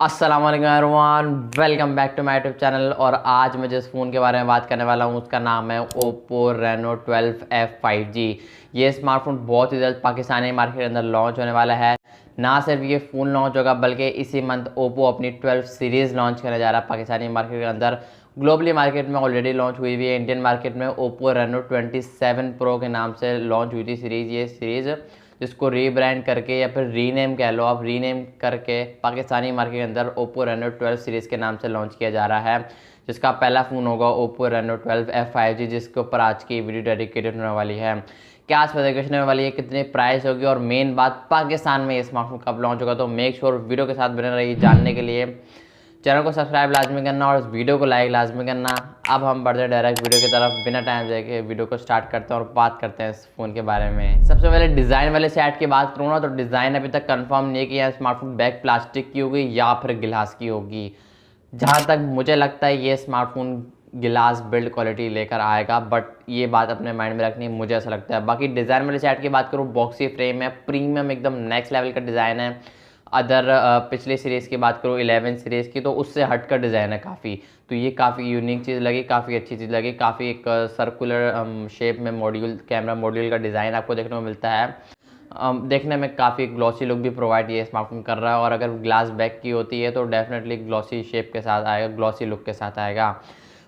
अस्सलाम वालेकुम everyone, welcome back to my YouTube channel. और आज मैं जिस फ़ोन के बारे में बात करने वाला हूँ उसका नाम है Oppo Reno 12F 5G। ये स्मार्टफोन बहुत ही जल्द पाकिस्तानी मार्केट के अंदर लॉन्च होने वाला है। ना सिर्फ ये फ़ोन लॉन्च होगा बल्कि इसी मंथ Oppo अपनी 12 सीरीज़ लॉन्च करने जा रहा है पाकिस्तानी मार्केट के अंदर। ग्लोबली मार्केट में ऑलरेडी लॉन्च हुई हुई है। इंडियन मार्केट में Oppo Reno 27 Pro के नाम से लॉन्च हुई थी सीरीज़। ये सीरीज़ जिसको रीब्रांड करके या फिर रीनेम कह लो आप, रीनेम करके पाकिस्तानी मार्केट के अंदर Oppo Reno 12 सीरीज़ के नाम से लॉन्च किया जा रहा है, जिसका पहला फ़ोन होगा Oppo Reno 12F 5G, जिसके ऊपर आज की वीडियो डेडिकेटेड होने वाली है। क्या स्पेसिफिकेशन होने वाली है, कितनी प्राइस होगी और मेन बात पाकिस्तान में ये स्मार्टफोन कब लॉन्च होगा। तो मेक श्योर वीडियो के साथ बने रहिए जानने के लिए। चैनल को सब्सक्राइब लाजमी करना और इस वीडियो को लाइक लाजमी करना। अब हम बढ़ते हैं डायरेक्ट वीडियो की तरफ, बिना टाइम जाके वीडियो को स्टार्ट करते हैं और बात करते हैं इस फ़ोन के बारे में। सबसे पहले डिज़ाइन वाले साइड की बात करूँ ना, तो डिज़ाइन अभी तक कंफर्म नहीं है कि यह स्मार्टफोन बैक प्लास्टिक की होगी या फिर गिलास की होगी। जहाँ तक मुझे लगता है ये स्मार्टफोन गिलास बिल्ड क्वालिटी लेकर आएगा, बट ये बात अपने माइंड में रखनी है, मुझे ऐसा लगता है। बाकी डिज़ाइन वाले साइड की बात करूँ, बॉक्सी फ्रेम है, प्रीमियम एकदम नेक्स्ट लेवल का डिज़ाइन है। अदर पिछली सीरीज़ की बात करूँ 11 सीरीज़ की, तो उससे हटकर डिज़ाइन है काफ़ी। तो ये काफ़ी यूनिक चीज़ लगी, काफ़ी अच्छी चीज़ लगी। काफ़ी एक सर्कुलर शेप में मॉड्यूल, कैमरा मॉड्यूल का डिज़ाइन आपको देखने को मिलता है। देखने में काफ़ी ग्लॉसी लुक भी प्रोवाइड ये स्मार्टफोन कर रहा है। और अगर ग्लास बैक की होती है तो डेफिनेटली ग्लॉसी शेप के साथ आएगा, ग्लॉसी लुक के साथ आएगा।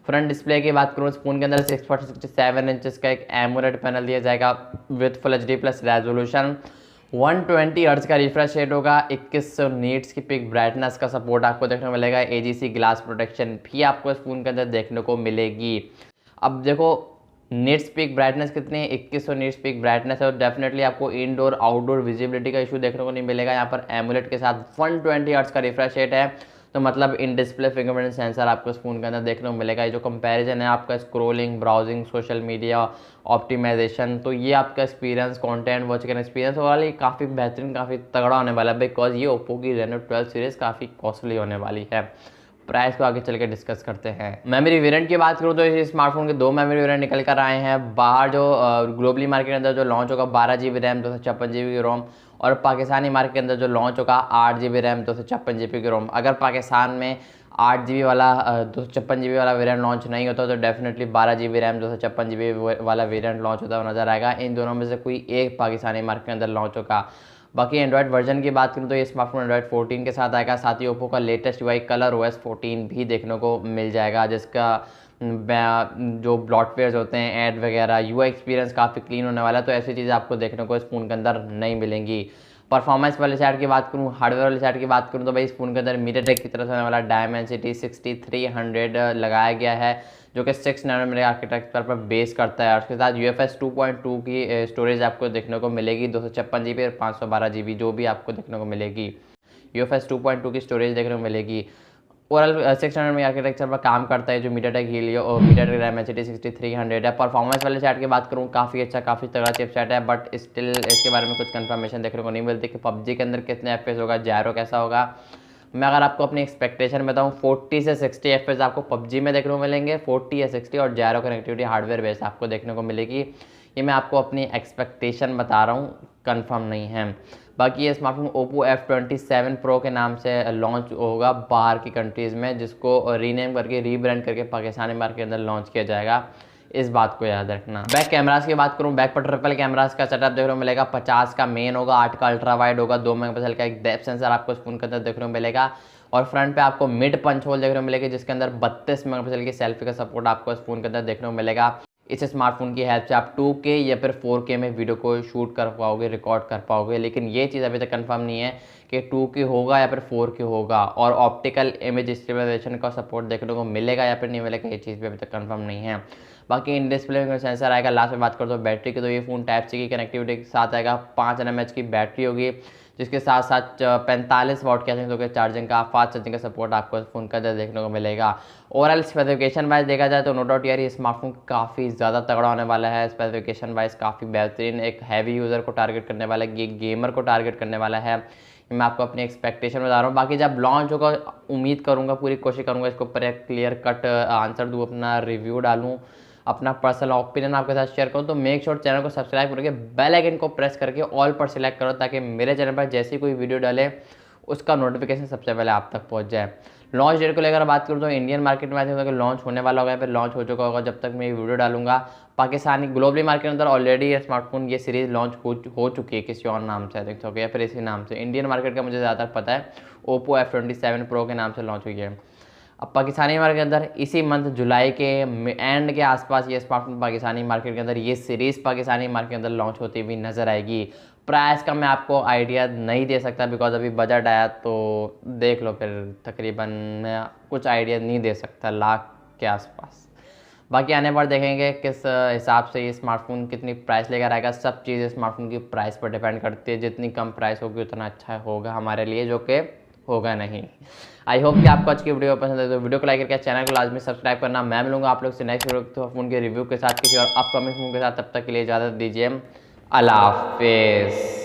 फ्रंट डिस्प्ले की बात करूँ, फ़ोन के अंदर 6.67 इंचज़ का एक एमोलेड पैनल दिया जाएगा with full HD plus resolution. 120 hertz का रिफ्रेश रेट होगा। 2100 नीट्स की पिक ब्राइटनेस का सपोर्ट आपको देखने को मिलेगा। एजीसी ग्लास प्रोटेक्शन भी आपको इस फ़ोन के अंदर देखने को मिलेगी। अब देखो नीट्स पिक ब्राइटनेस कितनी है, 2100 नीट्स पिक ब्राइटनेस है। और डेफिनेटली आपको इंडोर आउटडोर विजिबिलिटी का इशू देखने को नहीं मिलेगा। यहाँ पर एमुलेट के साथ 120 हर्ट्ज का रिफ्रेश रेट है, तो मतलब इन डिस्प्ले फिंगरप्रिंट सेंसर आपको इस फ़ोन के अंदर देखने को मिलेगा। ये जो कंपैरिजन है आपका scrolling, browsing, social media optimisation, तो ये आपका एक्सपीरियंस, कंटेंट वॉच करने एक्सपीरियंस वाली काफ़ी बेहतरीन, काफ़ी तगड़ा होने वाला है, बिकॉज ये ओप्पो की Reno 12 सीरीज़ काफ़ी कॉस्टली होने वाली है। प्राइस को आगे चल के डिस्कस करते हैं। मेमोरी वेरिएंट की बात करूँ तो इस स्मार्टफोन के 2 मेमोरी वेरिएंट निकल कर आए हैं। बाहर जो ग्लोबली मार्केट के अंदर जो लॉन्च होगा 12 GB रैम 256 GB की रोम, और पाकिस्तानी मार्केट के अंदर जो लॉन्च होगा 8 GB रैम 256 GB की रोम। अगर पाकिस्तान में 8 GB वाला 256 GB वाला वेरिएंट लॉन्च नहीं होता तो डेफिनेटली 12 GB रैम 256 GB वाला वेरिएंट लॉन्च होता हुआ नजर आएगा। इन दोनों में से कोई एक पाकिस्तानी मार्केट के अंदर लॉन्च होगा। बाकी एंड्रॉयड वर्जन की बात करूँ तो ये स्मार्टफोन एंड्रॉयड 14 के साथ आएगा। साथ ही ओप्पो का लेटेस्ट यूआई कलर OS 14 भी देखने को मिल जाएगा, जिसका जो ब्लॉटवेयर्स होते हैं, ऐड वगैरह, यूआई एक्सपीरियंस काफ़ी क्लीन होने वाला है। तो ऐसी चीज़ें आपको देखने को इस फ़ोन के अंदर नहीं मिलेंगी। परफॉर्मेंस वाले साइड की बात करूँ, हार्डवेयर वाले साइड की बात करूँ तो भाई इस फ़ोन के अंदर MediaTek की तरफ से होने वाला Dimensity 6300 लगाया गया है, जो कि 6 नैनोमीटर आर्किटेक्चर पर बेस करता है। और उसके साथ UFS 2.2 की स्टोरेज आपको देखने को मिलेगी, 256 GB और 512 GB जो भी आपको देखने को मिलेगी। UFS 2.2 की स्टोरेज देखने को मिलेगी। ओवरऑल 6 नैनोमीटर आर्किटेक्चर पर काम करता है जो MediaTek Helio और MediaTek Dimensity 6300 है। परफॉर्मेंस वाले साइड की बात करूँ, काफ़ी अच्छा, काफ़ी तगड़ा चिपसेट है, बट स्टिल इसके बारे में कुछ कंफर्मेशन देखने को नहीं मिलती कि PUBG के अंदर कितने FPS होगा, जायरो कैसा होगा। मैं अगर आपको अपनी एक्सपेक्टेशन बताऊं, 40 से 60 FPS आपको PUBG में देखने को मिलेंगे, 40 या 60, और जायरो कनेक्टिविटी हार्डवेयर बेस आपको देखने को मिलेगी। ये मैं आपको अपनी एक्सपेक्टेशन बता रहा हूँ, कंफर्म नहीं है। बाकी ये स्मार्टफोन Oppo F27 Pro के नाम से लॉन्च होगा बाहर की कंट्रीज़ में, जिसको रीनेम करके, रीब्रांड करके पाकिस्तानी मार्केट के अंदर लॉन्च किया जाएगा। इस बात को याद रखना। बैक कैमरास की बात करूं, बैक पर ट्रिपल कैमरास का सेटअप देखने को मिलेगा। 50 का मेन होगा, 8 का अल्ट्रा वाइड होगा, 2 मेगापिक्सल का एक डेप्थ सेंसर आपको इस फोन के अंदर देखने को मिलेगा। और फ्रंट पे आपको मिड पंच होल देखने को मिलेगी, जिसके अंदर 32 मेगापिक्सल की सेल्फी का सपोर्ट आपको इस फोन के अंदर देखने को मिलेगा। इस स्मार्टफोन की हेल्प से आप 2K या फिर 4K में वीडियो को शूट कर पाओगे, रिकॉर्ड कर पाओगे। लेकिन ये चीज़ अभी तक कंफर्म नहीं है कि 2K होगा या फिर 4K होगा, और ऑप्टिकल इमेज स्टेबलाइजेशन का सपोर्ट देखने को मिलेगा या फिर नहीं मिलेगा, ये चीज़ भी अभी तक कंफर्म नहीं है। बाकी इन डिस्प्ले में सेंसर आएगा। लास्ट में बात करो तो बैटरी की, तो ये फ़ोन टाइप सी की कनेक्टिविटी के साथ आएगा। 5 nmAh की बैटरी होगी, जिसके साथ साथ 45 वाट के चार्जिंग का, फास्ट चार्जिंग का सपोर्ट आपको इस फोन के अंदर देखने को मिलेगा। ओवरऑल स्पेसिफिकेशन वाइज देखा जाए तो नो डाउट यार ये स्मार्टफोन काफ़ी ज़्यादा तगड़ा होने वाला है। स्पेसिफिकेशन वाइज काफ़ी बेहतरीन, एक हैवी यूज़र को टारगेट करने वाला है, ये गेमर को टारगेट करने वाला है। मैं आपको अपनी एक्सपेक्टेशन बता रहा हूँ। बाकी जब लॉन्च होगा उम्मीद करूँगा, पूरी कोशिश करूँगा इसके ऊपर एक क्लियर कट आंसर दूँ, अपना रिव्यू डालूँ, अपना पर्सनल ओपिनियन आपके साथ शेयर करूँ। तो मेक श्योर चैनल को सब्सक्राइब करके बेल आइकन को प्रेस करके ऑल पर सिलेक्ट करो, ताकि मेरे चैनल पर जैसी कोई वीडियो डाले उसका नोटिफिकेशन सबसे पहले आप तक पहुंच जाए। लॉन्च डेट को लेकर बात करूँ तो इंडियन मार्केट में आई थिंक लॉन्च होने वाला होगा, फिर लॉन्च हो चुका होगा जब तक मैं ये वीडियो डालूंगा। पाकिस्तानी ग्लोबली मार्केट के अंदर ऑलरेडी ये स्मार्टफोन ये सीरीज़ लॉन्च हो चुकी है किसी और नाम से, आई थिंक हो या फिर इसी नाम से। इंडियन मार्केट का मुझे ज़्यादातर पता है ओप्पो F27 Pro के नाम से लॉन्च हुई है। अब पाकिस्तानी मार्केट के अंदर इसी मंथ जुलाई के एंड के आसपास ये स्मार्टफोन पाकिस्तानी मार्केट के अंदर ये सीरीज़ पाकिस्तानी मार्केट के अंदर लॉन्च होती हुई नज़र आएगी। प्राइस का मैं आपको आइडिया नहीं दे सकता बिकॉज अभी बजट आया तो देख लो, फिर तकरीबन मैं कुछ आइडिया नहीं दे सकता, लाख के आसपास। बाकी आने पर देखेंगे किस हिसाब से ये स्मार्टफोन कितनी प्राइस लेकर आएगा। सब चीज़ स्मार्टफोन की प्राइस पर डिपेंड करती है, जितनी कम प्राइस होगी उतना अच्छा होगा हमारे लिए, जो कि होगा नहीं। आई होप कि आपको आज की वीडियो पसंद है तो वीडियो को लाइक करके चैनल को लाजमी सब्सक्राइब करना। मैं मिलूंगा आप लोग से नेक्स्ट वीडियो फोन के रिव्यू के साथ किसी और अपकमिंग फोन के साथ। तब तक के लिए इजाज़त दीजिए, अल्लाह हाफिज़।